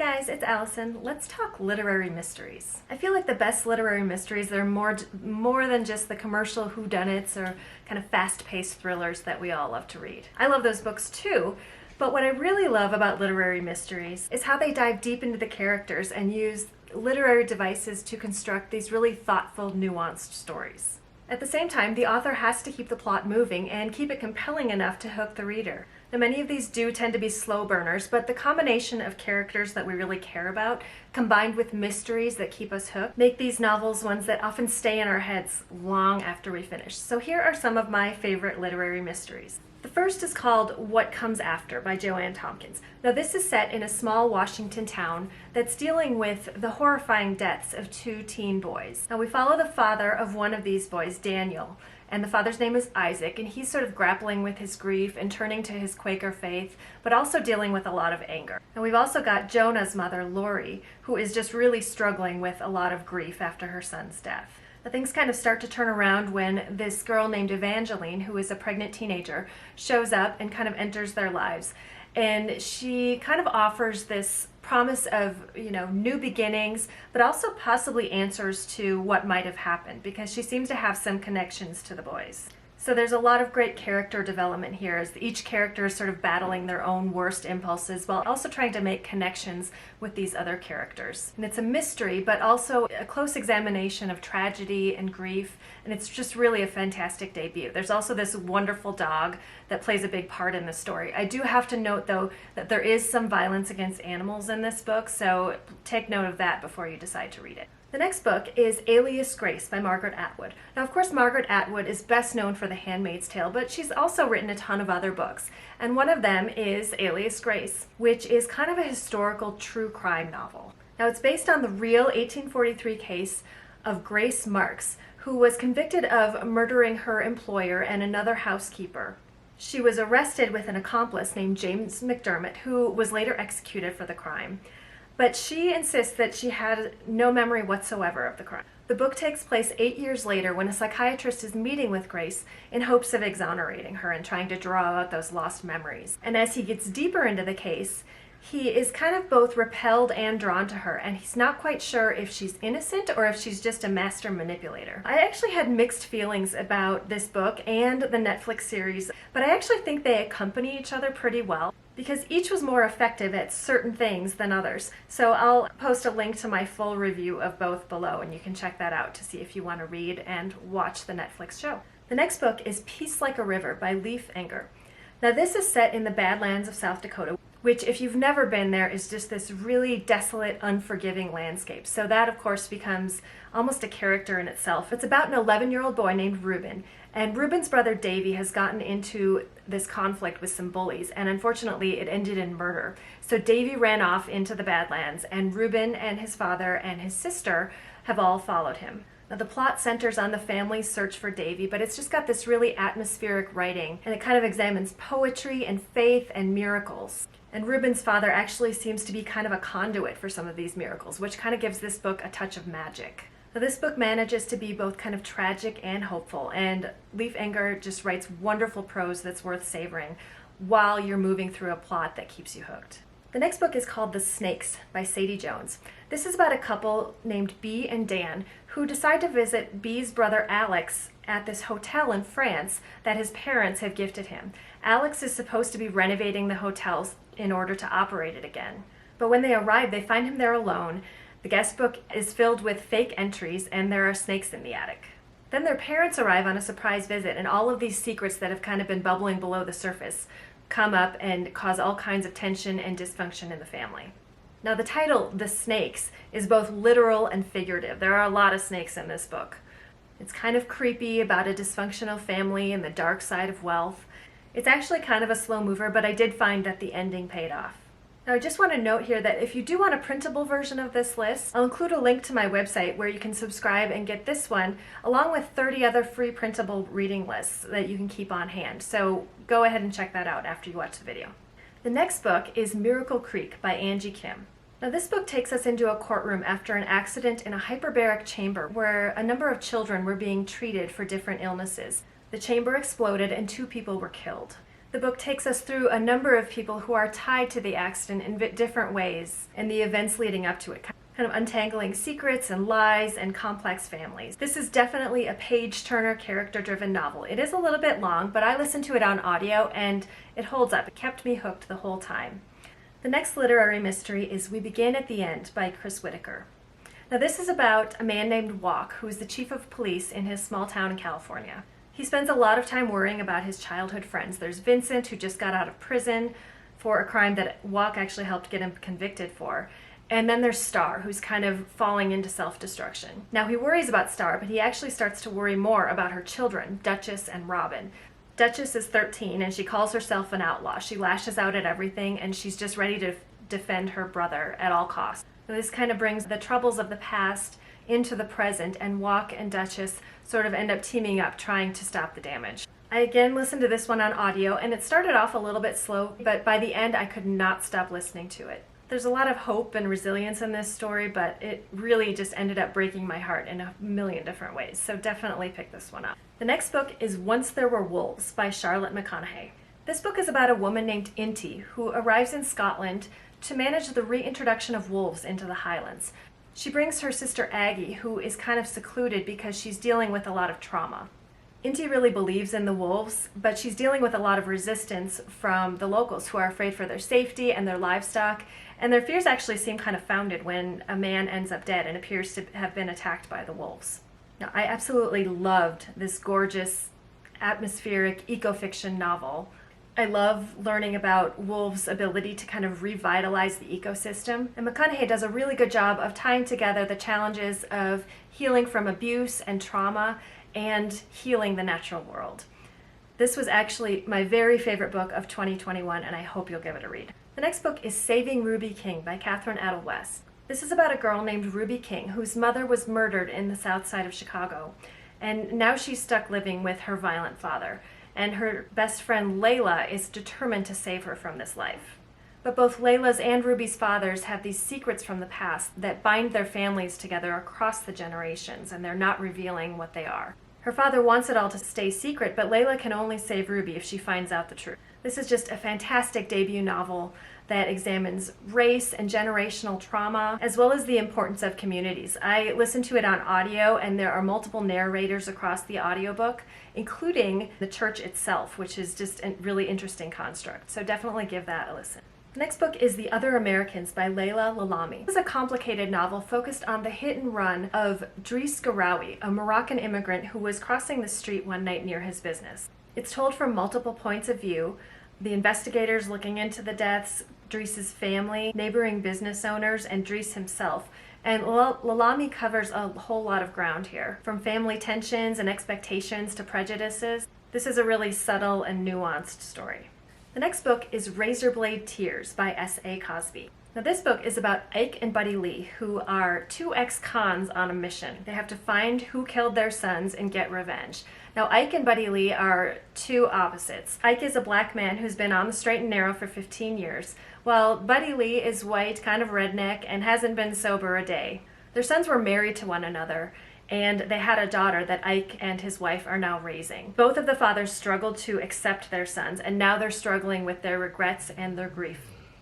Hey guys, it's Allison. Let's talk literary mysteries. I feel like the best literary mysteries are more than just the commercial whodunits or kind of fast-paced thrillers that we all love to read. I love those books too, but what I really love about literary mysteries is how they dive deep into the characters and use literary devices to construct these really thoughtful, nuanced stories. At the same time, the author has to keep the plot moving and keep it compelling enough to hook the reader. Now, many of these do tend to be slow burners, but the combination of characters that we really care about, combined with mysteries that keep us hooked, make these novels ones that often stay in our heads long after we finish. So here are some of my favorite literary mysteries. The first is called What Comes After by Joanne Tompkins. Now this is set in a small Washington town that's dealing with the horrifying deaths of two teen boys. Now we follow the father of one of these boys, Daniel, and the father's name is Isaac, and he's sort of grappling with his grief and turning to his Quaker faith, but also dealing with a lot of anger. And we've also got Jonah's mother, Lori, who is just really struggling with a lot of grief after her son's death. Now, things kind of start to turn around when this girl named Evangeline, who is a pregnant teenager, shows up and kind of enters their lives. And she kind of offers this promise of, new beginnings, but also possibly answers to what might have happened, because she seems to have some connections to the boys. So there's a lot of great character development here as each character is sort of battling their own worst impulses while also trying to make connections with these other characters. And it's a mystery, but also a close examination of tragedy and grief, and it's just really a fantastic debut. There's also this wonderful dog that plays a big part in the story. I do have to note, though, that there is some violence against animals in this book, so take note of that before you decide to read it. The next book is Alias Grace by Margaret Atwood. Now, of course, Margaret Atwood is best known for The Handmaid's Tale, but she's also written a ton of other books. And one of them is Alias Grace, which is kind of a historical true crime novel. Now, it's based on the real 1843 case of Grace Marks, who was convicted of murdering her employer and another housekeeper. She was arrested with an accomplice named James McDermott, who was later executed for the crime. But she insists that she had no memory whatsoever of the crime. The book takes place 8 years later when a psychiatrist is meeting with Grace in hopes of exonerating her and trying to draw out those lost memories. And as he gets deeper into the case, he is kind of both repelled and drawn to her, and he's not quite sure if she's innocent or if she's just a master manipulator. I actually had mixed feelings about this book and the Netflix series, but I actually think they accompany each other pretty well, because each was more effective at certain things than others. So I'll post a link to my full review of both below, and you can check that out to see if you want to read and watch the Netflix show. The next book is Peace Like a River by Leif Enger. Now this is set in the Badlands of South Dakota, which, if you've never been there, is just this really desolate, unforgiving landscape. So that, of course, becomes almost a character in itself. It's about an 11-year-old boy named Reuben, and Reuben's brother Davy has gotten into this conflict with some bullies, and unfortunately it ended in murder. So Davy ran off into the Badlands, and Reuben and his father and his sister have all followed him. Now, the plot centers on the family's search for Davy, but it's just got this really atmospheric writing, and it kind of examines poetry and faith and miracles. And Reuben's father actually seems to be kind of a conduit for some of these miracles, which kind of gives this book a touch of magic. Now, this book manages to be both kind of tragic and hopeful, and Leif Enger just writes wonderful prose that's worth savoring while you're moving through a plot that keeps you hooked. The next book is called The Snakes by Sadie Jones. This is about a couple named Bee and Dan who decide to visit Bee's brother Alex at this hotel in France that his parents have gifted him. Alex is supposed to be renovating the hotel in order to operate it again. But when they arrive, they find him there alone. The guest book is filled with fake entries, and there are snakes in the attic. Then their parents arrive on a surprise visit, and all of these secrets that have kind of been bubbling below the surface come up and cause all kinds of tension and dysfunction in the family. Now, the title, The Snakes, is both literal and figurative. There are a lot of snakes in this book. It's kind of creepy about a dysfunctional family and the dark side of wealth. It's actually kind of a slow mover, but I did find that the ending paid off. Now, I just want to note here that if you do want a printable version of this list, I'll include a link to my website where you can subscribe and get this one, along with 30 other free printable reading lists that you can keep on hand. So go ahead and check that out after you watch the video. The next book is Miracle Creek by Angie Kim. Now, this book takes us into a courtroom after an accident in a hyperbaric chamber where a number of children were being treated for different illnesses. The chamber exploded and 2 people were killed. The book takes us through a number of people who are tied to the accident in different ways and the events leading up to it, kind of untangling secrets and lies and complex families. This is definitely a page-turner, character-driven novel. It is a little bit long, but I listened to it on audio and it holds up. It kept me hooked the whole time. The next literary mystery is We Begin at the End by Chris Whitaker. Now this is about a man named Walk, who is the chief of police in his small town in California. He spends a lot of time worrying about his childhood friends. There's Vincent, who just got out of prison for a crime that Walk actually helped get him convicted for. And then there's Star, who's kind of falling into self-destruction. Now he worries about Star, but he actually starts to worry more about her children, Duchess and Robin. Duchess is 13 and she calls herself an outlaw. She lashes out at everything and she's just ready to defend her brother at all costs. So this kind of brings the troubles of the past into the present, and Walk and Duchess sort of end up teaming up trying to stop the damage. I again listened to this one on audio and it started off a little bit slow, but by the end I could not stop listening to it. There's a lot of hope and resilience in this story, but it really just ended up breaking my heart in a million different ways, so definitely pick this one up. The next book is Once There Were Wolves by Charlotte McConaughey. This book is about a woman named Inti who arrives in Scotland to manage the reintroduction of wolves into the Highlands. She brings her sister Aggie, who is kind of secluded because she's dealing with a lot of trauma. Inti really believes in the wolves, but she's dealing with a lot of resistance from the locals who are afraid for their safety and their livestock, and their fears actually seem kind of founded when a man ends up dead and appears to have been attacked by the wolves. Now, I absolutely loved this gorgeous, atmospheric eco-fiction novel. I love learning about wolves' ability to kind of revitalize the ecosystem. And McConaughey does a really good job of tying together the challenges of healing from abuse and trauma and healing the natural world. This was actually my very favorite book of 2021, and I hope you'll give it a read. The next book is Saving Ruby King by Catherine Adel West. This is about a girl named Ruby King whose mother was murdered in the south side of Chicago, and now she's stuck living with her violent father. And her best friend Layla is determined to save her from this life. But both Layla's and Ruby's fathers have these secrets from the past that bind their families together across the generations, and they're not revealing what they are. Her father wants it all to stay secret, but Layla can only save Ruby if she finds out the truth. This is just a fantastic debut novel that examines race and generational trauma, as well as the importance of communities. I listened to it on audio, and there are multiple narrators across the audiobook, including the church itself, which is just a really interesting construct. So definitely give that a listen. The next book is The Other Americans by Leila Lalami. This is a complicated novel focused on the hit and run of Driss Garawi, a Moroccan immigrant who was crossing the street one night near his business. It's told from multiple points of view: the investigators looking into the deaths, Driss's family, neighboring business owners, and Driss himself. And Lalami covers a whole lot of ground here, from family tensions and expectations to prejudices. This is a really subtle and nuanced story. The next book is Razorblade Tears by S.A. Cosby. Now this book is about Ike and Buddy Lee, who are two ex-cons on a mission. They have to find who killed their sons and get revenge. Now Ike and Buddy Lee are two opposites. Ike is a black man who's been on the straight and narrow for 15 years, while Buddy Lee is white, kind of redneck, and hasn't been sober a day. Their sons were married to one another, and they had a daughter that Ike and his wife are now raising. Both of the fathers struggled to accept their sons, and now they're struggling with their regrets and their grief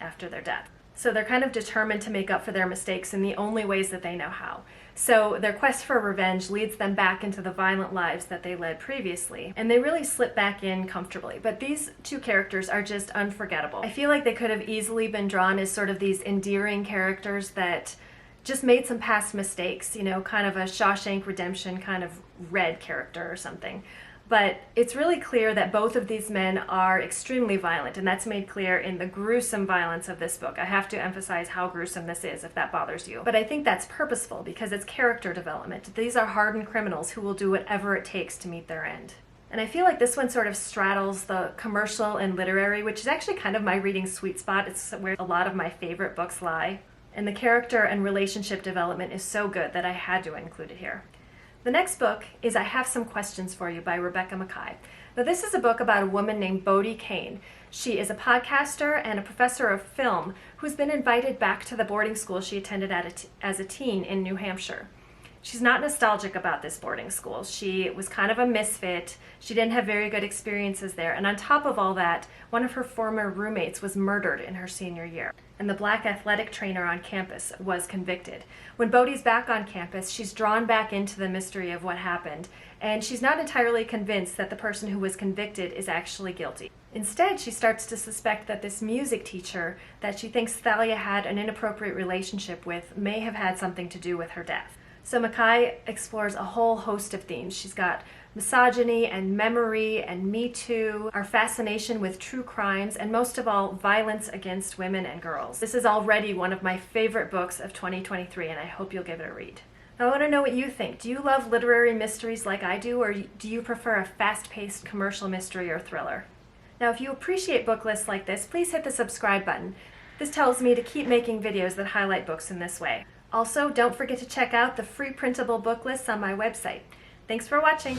after their death. So they're kind of determined to make up for their mistakes in the only ways that they know how. So their quest for revenge leads them back into the violent lives that they led previously, and they really slip back in comfortably. But these two characters are just unforgettable. I feel like they could have easily been drawn as sort of these endearing characters that just made some past mistakes, you know, kind of a Shawshank Redemption kind of Red character or something. But it's really clear that both of these men are extremely violent, and that's made clear in the gruesome violence of this book. I have to emphasize how gruesome this is if that bothers you. But I think that's purposeful because it's character development. These are hardened criminals who will do whatever it takes to meet their end. And I feel like this one sort of straddles the commercial and literary, which is actually kind of my reading sweet spot. It's where a lot of my favorite books lie. And the character and relationship development is so good that I had to include it here. The next book is I Have Some Questions for You by Rebecca Makkai. Now this is a book about a woman named Bodie Kane. She is a podcaster and a professor of film who's been invited back to the boarding school she attended as a teen in New Hampshire. She's not nostalgic about this boarding school. She was kind of a misfit. She didn't have very good experiences there. And on top of all that, one of her former roommates was murdered in her senior year. And the black athletic trainer on campus was convicted. When Bodhi's back on campus, she's drawn back into the mystery of what happened. And she's not entirely convinced that the person who was convicted is actually guilty. Instead, she starts to suspect that this music teacher that she thinks Thalia had an inappropriate relationship with may have had something to do with her death. So Mackay explores a whole host of themes. She's got misogyny and memory and Me Too, our fascination with true crimes, and most of all, violence against women and girls. This is already one of my favorite books of 2023, and I hope you'll give it a read. Now, I want to know what you think. Do you love literary mysteries like I do, or do you prefer a fast-paced commercial mystery or thriller? Now, if you appreciate book lists like this, please hit the subscribe button. This tells me to keep making videos that highlight books in this way. Also, don't forget to check out the free printable book lists on my website. Thanks for watching.